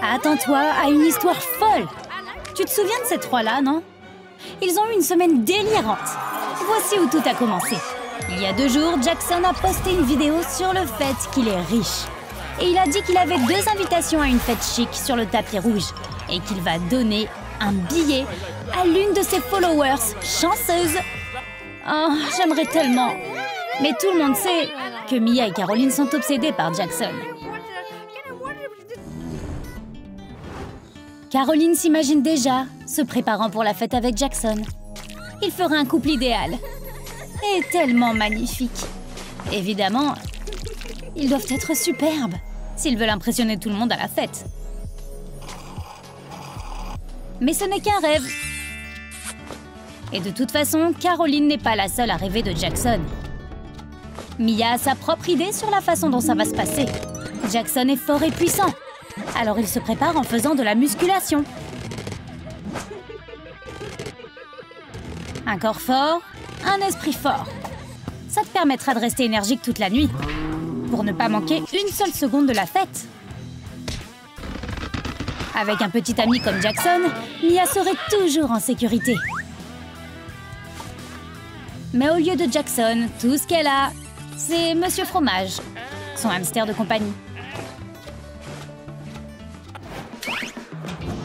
Attends-toi à une histoire folle. Tu te souviens de ces trois-là, non? Ils ont eu une semaine délirante. Voici où tout a commencé. Il y a 2 jours, Jackson a posté une vidéo sur le fait qu'il est riche. Et il a dit qu'il avait 2 invitations à une fête chic sur le tapis rouge. Et qu'il va donner un billet à l'une de ses followers chanceuses. Oh, j'aimerais tellement. Mais tout le monde sait que Mia et Caroline sont obsédées par Jackson. Caroline s'imagine déjà se préparant pour la fête avec Jackson. Il fera un couple idéal. Et tellement magnifique. Évidemment, ils doivent être superbes s'ils veulent impressionner tout le monde à la fête. Mais ce n'est qu'un rêve. Et de toute façon, Caroline n'est pas la seule à rêver de Jackson. Mia a sa propre idée sur la façon dont ça va se passer. Jackson est fort et puissant. Alors il se prépare en faisant de la musculation. Un corps fort, un esprit fort. Ça te permettra de rester énergique toute la nuit, pour ne pas manquer une seule seconde de la fête. Avec un petit ami comme Jackson, Mia serait toujours en sécurité. Mais au lieu de Jackson, tout ce qu'elle a, c'est Monsieur Fromage, son hamster de compagnie.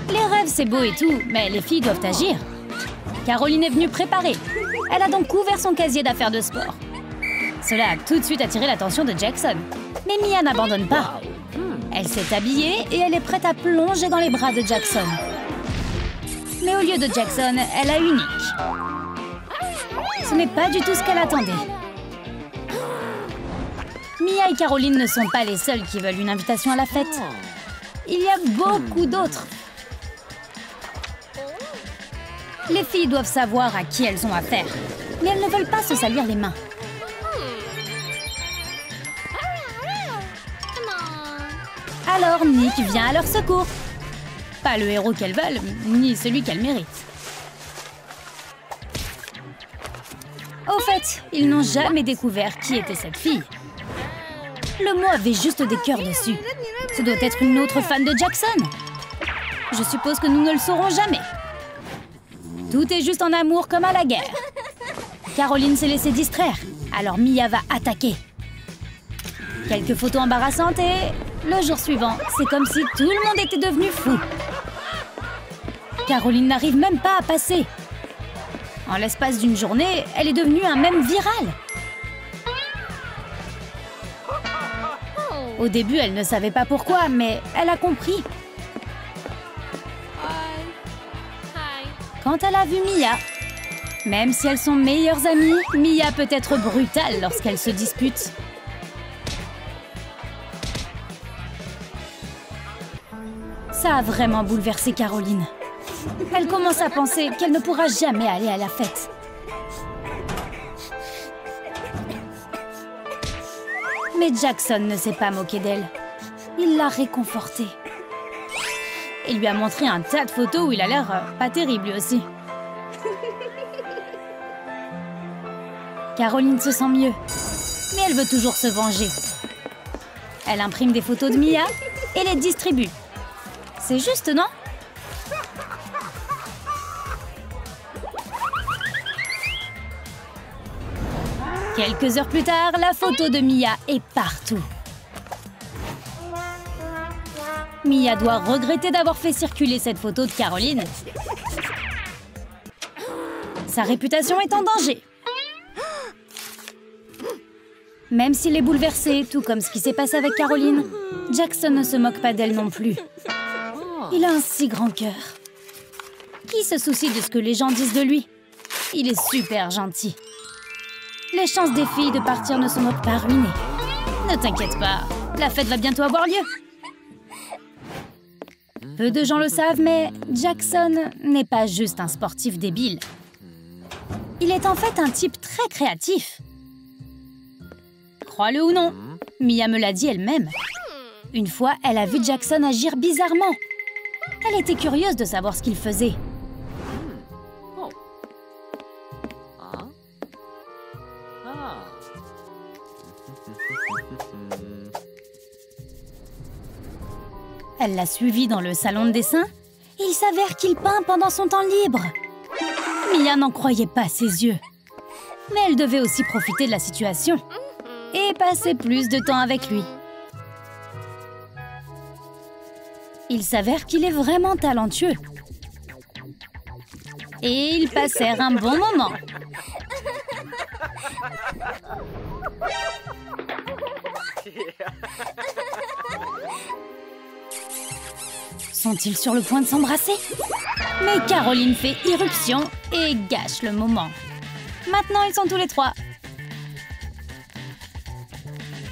Les rêves, c'est beau et tout, mais les filles doivent agir. Caroline est venue préparée. Elle a donc ouvert son casier d'affaires de sport. Cela a tout de suite attiré l'attention de Jackson. Mais Mia n'abandonne pas. Elle s'est habillée et elle est prête à plonger dans les bras de Jackson. Mais au lieu de Jackson, elle a Unique. Ce n'est pas du tout ce qu'elle attendait. Mia et Caroline ne sont pas les seules qui veulent une invitation à la fête. Il y a beaucoup d'autres. Les filles doivent savoir à qui elles ont affaire, mais elles ne veulent pas se salir les mains. Alors Nick vient à leur secours. Pas le héros qu'elles veulent, ni celui qu'elles méritent. Au fait, ils n'ont jamais découvert qui était cette fille. Le mot avait juste des cœurs dessus. Ce doit être une autre fan de Jackson. Je suppose que nous ne le saurons jamais. Tout est juste en amour comme à la guerre. Caroline s'est laissée distraire, alors Mia va attaquer. Quelques photos embarrassantes et... le jour suivant, c'est comme si tout le monde était devenu fou. Caroline n'arrive même pas à passer. En l'espace d'une journée, elle est devenue un mème viral. Au début, elle ne savait pas pourquoi, mais elle a compris. Quand elle a vu Mia, même si elles sont meilleures amies, Mia peut être brutale lorsqu'elles se disputent. Ça a vraiment bouleversé Caroline. Elle commence à penser qu'elle ne pourra jamais aller à la fête. Mais Jackson ne s'est pas moqué d'elle. Il l'a réconfortée. Et lui a montré un tas de photos où il a l'air pas terrible lui aussi. Caroline se sent mieux, mais elle veut toujours se venger. Elle imprime des photos de Mia et les distribue. C'est juste, non? Quelques heures plus tard, la photo de Mia est partout. Mia doit regretter d'avoir fait circuler cette photo de Caroline. Sa réputation est en danger. Même s'il est bouleversé, tout comme ce qui s'est passé avec Caroline, Jackson ne se moque pas d'elle non plus. Il a un si grand cœur. Qui se soucie de ce que les gens disent de lui? Il est super gentil. Les chances des filles de partir ne sont donc pas ruinées. Ne t'inquiète pas, la fête va bientôt avoir lieu. Peu de gens le savent, mais Jackson n'est pas juste un sportif débile. Il est en fait un type très créatif. Crois-le ou non, Mia me l'a dit elle-même. Une fois, elle a vu Jackson agir bizarrement. Elle était curieuse de savoir ce qu'il faisait. Elle l'a suivi dans le salon de dessin et il s'avère qu'il peint pendant son temps libre. Mia n'en croyait pas ses yeux. Mais elle devait aussi profiter de la situation et passer plus de temps avec lui. Il s'avère qu'il est vraiment talentueux. Et ils passèrent un bon moment. Sont-ils sur le point de s'embrasser? Mais Caroline fait irruption et gâche le moment. Maintenant, ils sont tous les trois.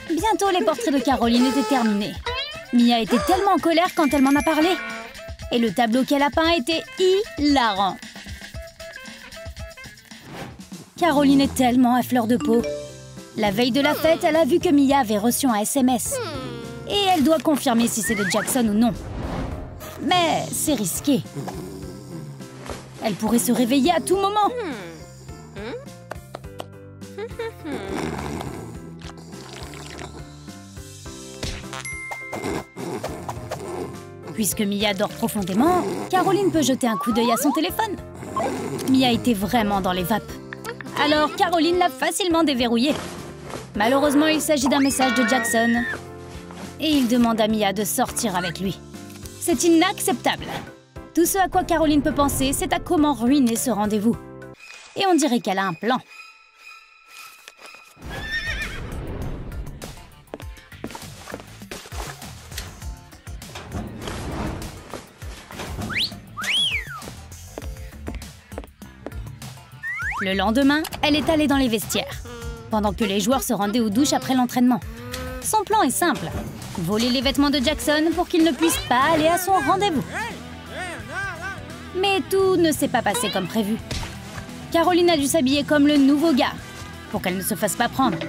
Bientôt, les portraits de Caroline étaient terminés. Mia était tellement en colère quand elle m'en a parlé. Et le tableau qu'elle a peint était hilarant. Caroline est tellement à fleur de peau. La veille de la fête, elle a vu que Mia avait reçu un SMS. Et elle doit confirmer si c'est de Jackson ou non. Mais c'est risqué. Elle pourrait se réveiller à tout moment. Puisque Mia dort profondément, Caroline peut jeter un coup d'œil à son téléphone. Mia était vraiment dans les vapes. Alors Caroline l'a facilement déverrouillé. Malheureusement, il s'agit d'un message de Jackson. Et il demande à Mia de sortir avec lui. C'est inacceptable. Tout ce à quoi Caroline peut penser, c'est à comment ruiner ce rendez-vous. Et on dirait qu'elle a un plan. Le lendemain, elle est allée dans les vestiaires, pendant que les joueurs se rendaient aux douches après l'entraînement. Son plan est simple, voler les vêtements de Jackson pour qu'il ne puisse pas aller à son rendez-vous. Mais tout ne s'est pas passé comme prévu. Caroline a dû s'habiller comme le nouveau gars, pour qu'elle ne se fasse pas prendre.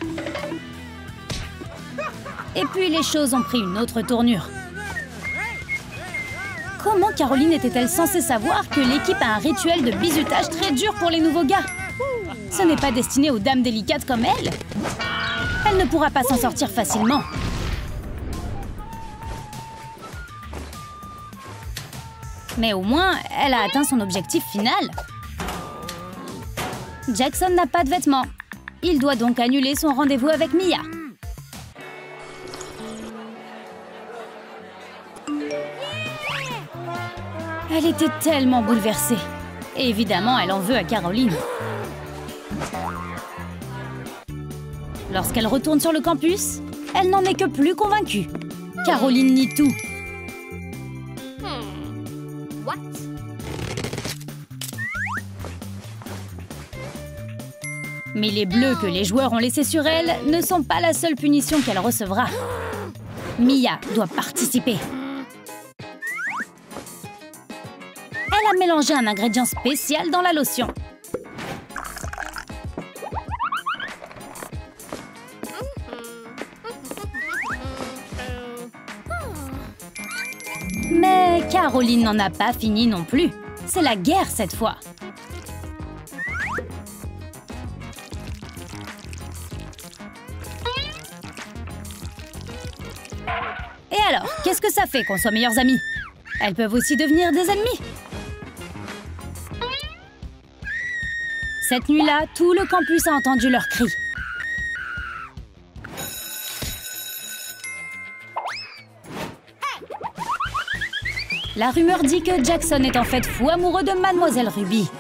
Et puis les choses ont pris une autre tournure. Comment Caroline était-elle censée savoir que l'équipe a un rituel de bizutage très dur pour les nouveaux gars? Ce n'est pas destiné aux dames délicates comme elle. Elle ne pourra pas s'en sortir facilement. Mais au moins, elle a atteint son objectif final. Jackson n'a pas de vêtements. Il doit donc annuler son rendez-vous avec Mia. Elle était tellement bouleversée. Et évidemment, elle en veut à Caroline. Lorsqu'elle retourne sur le campus, elle n'en est que plus convaincue. Caroline nie tout. Mais les bleus que les joueurs ont laissés sur elle ne sont pas la seule punition qu'elle recevra. Mia doit participer. Elle a mélangé un ingrédient spécial dans la lotion. Mais Caroline n'en a pas fini non plus. C'est la guerre cette fois. Et alors, qu'est-ce que ça fait qu'on soit meilleurs amis? Elles peuvent aussi devenir des ennemis. Cette nuit-là, tout le campus a entendu leurs cris. La rumeur dit que Jackson est en fait fou amoureux de Mademoiselle Ruby.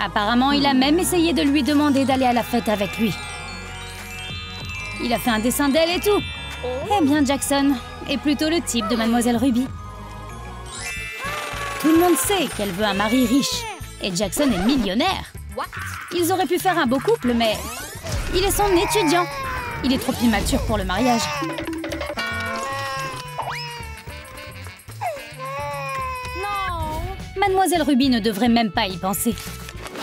Apparemment, il a même essayé de lui demander d'aller à la fête avec lui. Il a fait un dessin d'elle et tout. Eh bien, Jackson est plutôt le type de Mademoiselle Ruby. Tout le monde sait qu'elle veut un mari riche. Et Jackson est millionnaire. Ils auraient pu faire un beau couple, mais il est son étudiant. Il est trop immature pour le mariage. Mademoiselle Ruby ne devrait même pas y penser.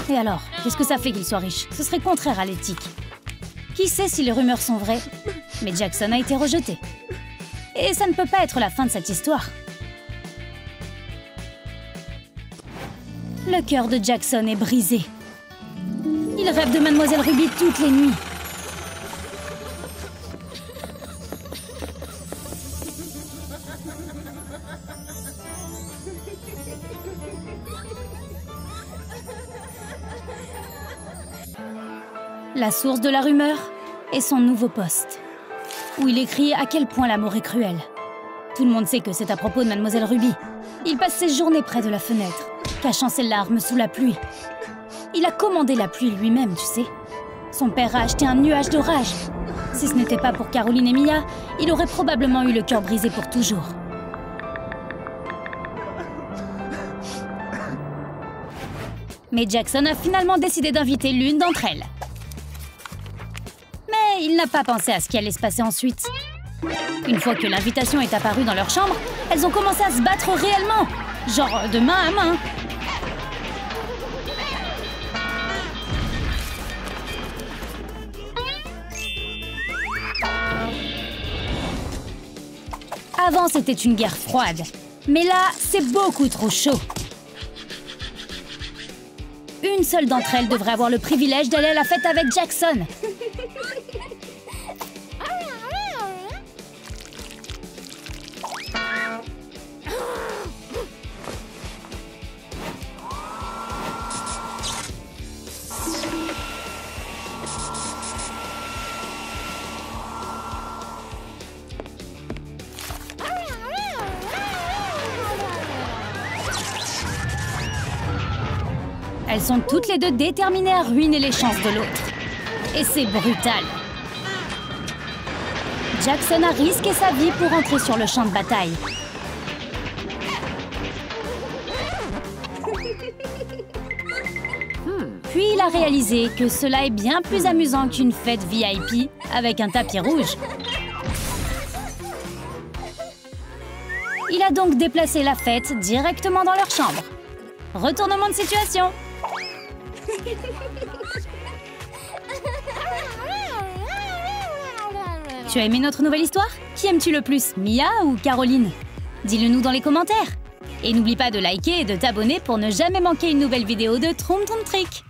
Et alors, qu'est-ce que ça fait qu'il soit riche? Ce serait contraire à l'éthique. Qui sait si les rumeurs sont vraies? Mais Jackson a été rejeté. Et ça ne peut pas être la fin de cette histoire. Le cœur de Jackson est brisé. Il rêve de Mademoiselle Ruby toutes les nuits. La source de la rumeur est son nouveau post, où il écrit à quel point l'amour est cruel. Tout le monde sait que c'est à propos de Mademoiselle Ruby. Il passe ses journées près de la fenêtre, cachant ses larmes sous la pluie. Il a commandé la pluie lui-même, tu sais. Son père a acheté un nuage d'orage. Si ce n'était pas pour Caroline et Mia, il aurait probablement eu le cœur brisé pour toujours. Mais Jackson a finalement décidé d'inviter l'une d'entre elles. Mais il n'a pas pensé à ce qui allait se passer ensuite. Une fois que l'invitation est apparue dans leur chambre, elles ont commencé à se battre réellement, genre de main à main. Avant, c'était une guerre froide, mais là, c'est beaucoup trop chaud. Une seule d'entre elles devrait avoir le privilège d'aller à la fête avec Jackson. Elles sont toutes les deux déterminées à ruiner les chances de l'autre. Et c'est brutal. Jackson a risqué sa vie pour entrer sur le champ de bataille. Puis il a réalisé que cela est bien plus amusant qu'une fête VIP avec un tapis rouge. Il a donc déplacé la fête directement dans leur chambre. Retournement de situation. Tu as aimé notre nouvelle histoire? Qui aimes-tu le plus, Mia ou Caroline? Dis-le nous dans les commentaires. Et n'oublie pas de liker et de t'abonner pour ne jamais manquer une nouvelle vidéo de Troom Troom Trick.